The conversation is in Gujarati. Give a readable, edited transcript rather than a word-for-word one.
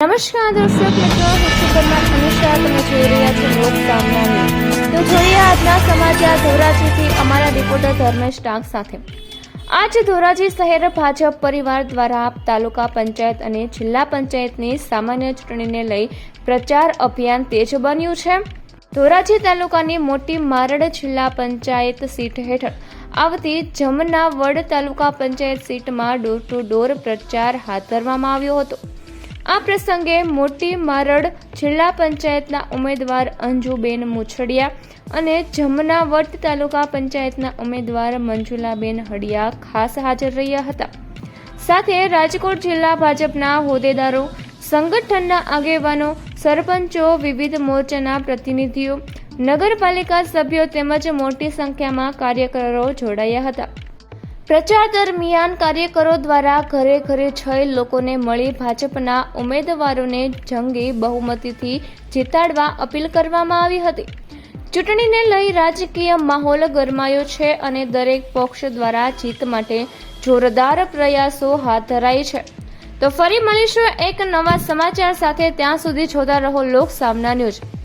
નમસ્કાર દર્શક મિત્રો, હું છું પરમાર હંમેશા તમે જોઈ રહ્યા છો લોક સામનાની। તો જોઈએ આજના સમાચાર ધોરાજીથી અમારા રિપોર્ટર ધર્મેશ ડાંગ સાથે। આજ ધોરાજી શહેર ભાજપ પરિવાર દ્વારા તાલુકા પંચાયત અને જિલ્લા પંચાયતની સામાન્ય ચૂંટણીને લઈ પ્રચાર અભિયાન તેજ બન્યું છે। ધોરાજી તાલુકાની મોટી મારડ જિલ્લા પંચાયત સીટ હેઠળ આવતી જમનાવડ તાલુકા પંચાયત સીટમાં ડોર ટુ ડોર પ્રચાર હાથ ધરવામાં આવ્યો હતો। આ પ્રસંગે મોટી મારડ જિલ્લા પંચાયતના ઉમેદવાર અંજુબેન મુછડિયા અને જમનાવડ તાલુકા પંચાયતના ઉમેદવાર મંજુલાબેન હડિયા ખાસ હાજર રહ્યા હતા। સાથે રાજકોટ જિલ્લા ભાજપના હોદ્દેદારો, સંગઠનના આગેવાનો, સરપંચો, વિવિધ મોરચાના પ્રતિનિધિઓ, નગરપાલિકા સભ્યો તેમજ મોટી સંખ્યામાં કાર્યકરો જોડાયા હતા। પ્રચાર દરમિયાન કાર્યકરો દ્વારા ઘરે ઘરે જઈ લોકોને મળી ભાજપના ઉમેદવારોને જંગી બહુમતીથી જીતાડવા અપીલ કરવામાં આવી હતી। ચૂંટણીને લઈ રાજકીય માહોલ ગરમાયો છે અને દરેક પક્ષ દ્વારા જીત માટે જોરદાર પ્રયાસો હાથ ધરાય છે। તો ફરી મળીશું એક નવા સમાચાર સાથે, ત્યાં સુધી જોતા રહો લોક સામના ન્યૂઝ।